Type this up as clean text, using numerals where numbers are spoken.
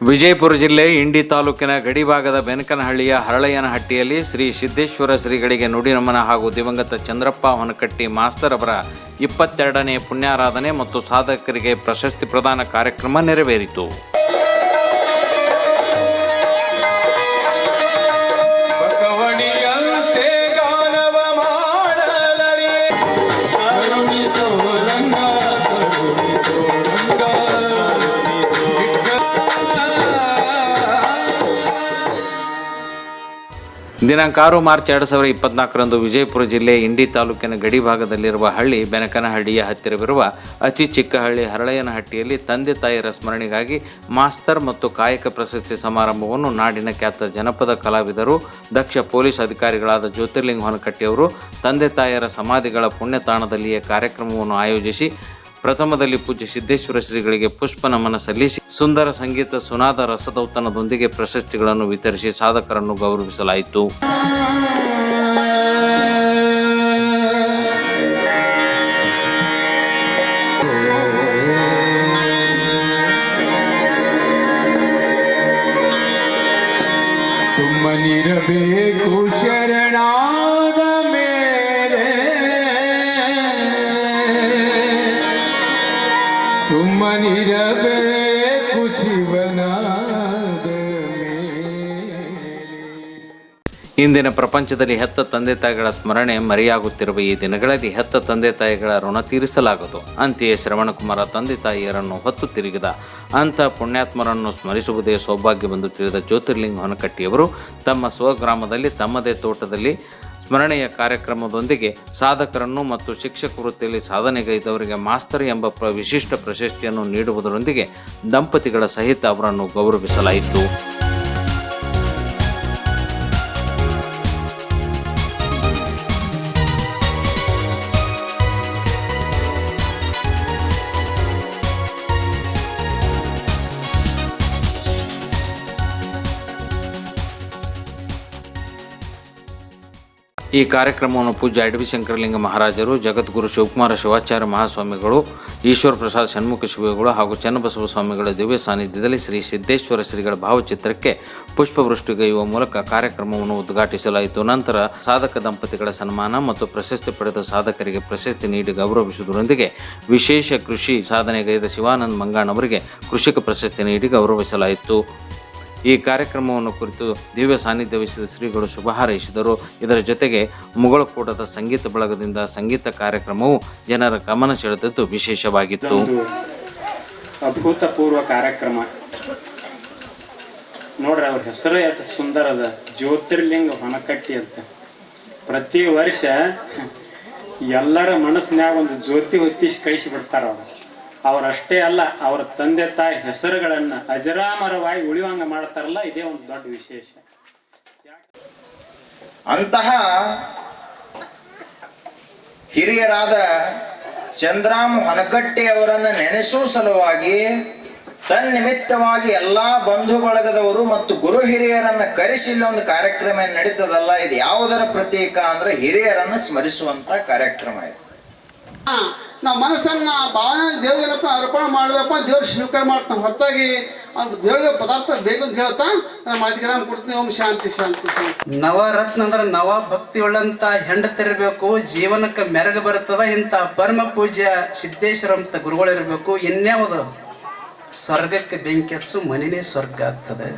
ವಿಜಯಪುರ ಜಿಲ್ಲೆ ಇಂಡಿ ತಾಲೂಕಿನ ಗಡಿಭಾಗದ ಬೆನಕನಹಳ್ಳಿಯ ಹರಳಯ್ಯನಹಟ್ಟಿಯಲ್ಲಿ ಶ್ರೀ ಸಿದ್ದೇಶ್ವರ ಶ್ರೀಗಳಿಗೆ ನುಡಿ ನಮನ ಹಾಗೂ ದಿವಂಗತ ಚಂದ್ರಪ್ಪ ಹೊನಕಟ್ಟಿ ಮಾಸ್ತರ್ ಅವರ 22ನೇ ಪುಣ್ಯಾರಾಧನೆ ಮತ್ತು ಸಾಧಕರಿಗೆ ಪ್ರಶಸ್ತಿ ಪ್ರದಾನ ಕಾರ್ಯಕ್ರಮ ನೆರವೇರಿತು. ದಿನಾಂಕ 6 ಮಾರ್ಚ್ 2024ರಂದು ವಿಜಯಪುರ ಜಿಲ್ಲೆ ಇಂಡಿ ತಾಲೂಕಿನ ಗಡಿಭಾಗದಲ್ಲಿರುವ ಹಳ್ಳಿ ಬೆನಕನಹಳ್ಳಿಯ ಹತ್ತಿರವಿರುವ ಅತಿ ಚಿಕ್ಕ ಹಳ್ಳಿ ಹರಳಯ್ಯನಹಟ್ಟಿಯಲ್ಲಿ ತಂದೆ ತಾಯಿಯರ ಸ್ಮರಣೆಗಾಗಿ ಮಾಸ್ತರ್ ಮತ್ತು ಕಾಯಕ ಪ್ರಶಸ್ತಿ ಸಮಾರಂಭವನ್ನು ನಾಡಿನ ಖ್ಯಾತ ಜನಪದ ಕಲಾವಿದರು, ದಕ್ಷ ಪೊಲೀಸ್ ಅಧಿಕಾರಿಗಳಾದ ಜ್ಯೋತಿರ್ಲಿಂಗ ಹೊನಕಟ್ಟಿಯವರು ತಂದೆ ತಾಯಿಯರ ಸಮಾಧಿಗಳ ಪುಣ್ಯತಾಣದಲ್ಲಿಯೇ ಕಾರ್ಯಕ್ರಮವನ್ನು ಆಯೋಜಿಸಿ ಪ್ರಥಮದಲ್ಲಿ ಪೂಜ್ಯ ಸಿದ್ದೇಶ್ವರ ಶ್ರೀಗಳಿಗೆ ಪುಷ್ಪ ನಮನ ಸಲ್ಲಿಸಿ ಸುಂದರ ಸಂಗೀತ ಸುನಾದ ರಸದೌತಣದೊಂದಿಗೆ ಪ್ರಶಸ್ತಿಗಳನ್ನು ವಿತರಿಸಿ ಸಾಧಕರನ್ನು ಗೌರವಿಸಲಾಯಿತು. ಸುಮ್ಮನಿರಬೇಕು ಶರಣಾದ ಮೇಲೆ, ಸುಮ್ಮನಿರಬೇಕು ಶಿವನಾದ ಮೇಲೆ. ಇಂದಿನ ಪ್ರಪಂಚದಲ್ಲಿ ಹೆತ್ತ ತಂದೆ ತಾಯಿಗಳ ಸ್ಮರಣೆ ಮರೆಯಾಗುತ್ತಿರುವ ಈ ದಿನಗಳಲ್ಲಿ ಹೆತ್ತ ತಂದೆ ತಾಯಿಗಳ ಋಣ ತೀರಿಸಲಾಗದು. ಅಂತೆಯೇ ಶ್ರವಣಕುಮಾರ ತಂದೆ ತಾಯಿಯರನ್ನು ಹೊತ್ತು ತಿರುಗಿದ ಅಂಥ ಪುಣ್ಯಾತ್ಮರನ್ನು ಸ್ಮರಿಸುವುದೇ ಸೌಭಾಗ್ಯವೆಂದು ತಿಳಿದ ಜ್ಯೋತಿರ್ಲಿಂಗ ಹೊನಕಟ್ಟಿಯವರು ತಮ್ಮ ಸ್ವಗ್ರಾಮದಲ್ಲಿ ತಮ್ಮದೇ ತೋಟದಲ್ಲಿ ಸ್ಮರಣೆಯ ಕಾರ್ಯಕ್ರಮದೊಂದಿಗೆ ಸಾಧಕರನ್ನು ಮತ್ತು ಶಿಕ್ಷಕ ವೃತ್ತಿಯಲ್ಲಿ ಸಾಧನೆಗೈದವರಿಗೆ ಮಾಸ್ತರ್ ಎಂಬ ವಿಶಿಷ್ಟ ಪ್ರಶಸ್ತಿಯನ್ನು ನೀಡುವುದರೊಂದಿಗೆ ದಂಪತಿಗಳ ಸಹಿತ ಅವರನ್ನು ಗೌರವಿಸಲಾಯಿತು. ಈ ಕಾರ್ಯಕ್ರಮವನ್ನು ಪೂಜ್ಯ ಅಡವಿ ಶಂಕರಲಿಂಗ ಮಹಾರಾಜರು, ಜಗದ್ಗುರು ಶಿವಕುಮಾರ ಶಿವಾಚಾರ್ಯ ಮಹಾಸ್ವಾಮಿಗಳು, ಈಶ್ವರ ಪ್ರಸಾದ್ ಷಣ್ಮುಖ ಶಿವಗಳು ಹಾಗೂ ಚನ್ನಬಸವ ಸ್ವಾಮಿಗಳ ದಿವ್ಯ ಸಾನ್ನಿಧ್ಯದಲ್ಲಿ ಶ್ರೀ ಸಿದ್ದೇಶ್ವರ ಶ್ರೀಗಳ ಭಾವಚಿತ್ರಕ್ಕೆ ಪುಷ್ಪವೃಷ್ಟಿಗೈಯುವ ಮೂಲಕ ಕಾರ್ಯಕ್ರಮವನ್ನು ಉದ್ಘಾಟಿಸಲಾಯಿತು. ನಂತರ ಸಾಧಕ ದಂಪತಿಗಳ ಸನ್ಮಾನ ಮತ್ತು ಪ್ರಶಸ್ತಿ ಪಡೆದ ಸಾಧಕರಿಗೆ ಪ್ರಶಸ್ತಿ ನೀಡಿ ಗೌರವಿಸುವುದರೊಂದಿಗೆ ವಿಶೇಷ ಕೃಷಿ ಸಾಧನೆಗೈದ ಶಿವಾನಂದ ಮಂಗಾಣವರಿಗೆ ಕೃಷಿಕ ಪ್ರಶಸ್ತಿ ನೀಡಿ ಗೌರವಿಸಲಾಯಿತು. ಈ ಕಾರ್ಯಕ್ರಮವನ್ನು ಕುರಿತು ದಿವ್ಯ ಸಾನ್ನಿಧ್ಯ ವಹಿಸಿದ ಶ್ರೀಗಳು ಶುಭ ಹಾರೈಸಿದರು. ಇದರ ಜೊತೆಗೆ ಮುಗಳಕೋಟದ ಸಂಗೀತ ಬಳಗದಿಂದ ಸಂಗೀತ ಕಾರ್ಯಕ್ರಮವು ಜನರ ಗಮನ ಸೆಳೆದದ್ದು ವಿಶೇಷವಾಗಿತ್ತು. ಅಭೂತಪೂರ್ವ ಕಾರ್ಯಕ್ರಮ ನೋಡ್ರಿ, ಅವ್ರ ಹೆಸರು ಎಷ್ಟು ಸುಂದರ ಅದ, ಜ್ಯೋತಿರ್ಲಿಂಗ ಹೊನಕಟ್ಟಿ ಅಂತ. ಪ್ರತಿ ವರ್ಷ ಎಲ್ಲರ ಮನಸ್ಸಿನಾಗ ಒಂದು ಜ್ಯೋತಿ ಹೊತ್ತಿಸಿ ಕಳಿಸಿ ಬಿಡ್ತಾರ ಅವರು. ಅವರಷ್ಟೇ ಅಲ್ಲ, ಅವರ ತಂದೆ ತಾಯಿ ಹೆಸರುಗಳನ್ನ ಅಜರಾಮರವಾಗಿ ಉಳಿಯುವಂಗ ಮಾಡ್ತಾರಲ್ಲ, ಇದೇ ಒಂದು ದೊಡ್ಡ ವಿಶೇಷ. ಅಂತಹ ಹಿರಿಯರಾದ ಚಂದ್ರಾಮ್ ಹೊನಕಟ್ಟಿ ಅವರನ್ನು ನೆನೆಸುವ ಸಲುವಾಗಿ ತನ್ನಿಮಿತ್ತವಾಗಿ ಎಲ್ಲಾ ಬಂಧು ಬಳಗದವರು ಮತ್ತು ಗುರು ಹಿರಿಯರನ್ನ ಕರೆಸಿ ಒಂದು ಕಾರ್ಯಕ್ರಮ ನಡೀತದಲ್ಲ, ಇದು ಯಾವುದರ ಪ್ರತೀಕ ಅಂದ್ರೆ ಹಿರಿಯರನ್ನ ಸ್ಮರಿಸುವಂತ ಕಾರ್ಯಕ್ರಮ ಇದು. ನಾವು ಮನಸ್ಸನ್ನ ಭಾವನೆ ದೇವ್ರಿಗೇನಪ್ಪ ಅರ್ಪಣೆ ಮಾಡಿದಪ್ಪ, ದೇವ್ರು ಸ್ವೀಕಾರ ಮಾಡ್ತಾನೆ. ಹೊರತಾಗಿ ದೇವ್ರಿಗೆ ಪದಾರ್ಥ ಬೇಕು ಅಂತ ಹೇಳ್ತಾ ಮಾತಿಗೆ ಕೊಡ್ತೀನಿ. ಓಂ ಶಾಂತಿ ಶಾಂತಿ ಶಾಂತಿ. ನವರತ್ನ ಅಂದ್ರೆ ನವ ಭಕ್ತಿ ಉಳ್ಳಂತ ಹೆಂಡತಿರ್ಬೇಕು, ಜೀವನಕ್ಕೆ ಮೆರಗು ಬರ್ತದ. ಇಂಥ ಪರಮ ಪೂಜ್ಯ ಸಿದ್ದೇಶ್ವರಂತ ಗುರುಗಳಿರ್ಬೇಕು. ಇನ್ಯಾವುದು ಸ್ವರ್ಗಕ್ಕೆ ಬೆಂಕಿ ಹಚ್ಚು ಮನೆನೇ ಸ್ವರ್ಗ ಆಗ್ತದೆ.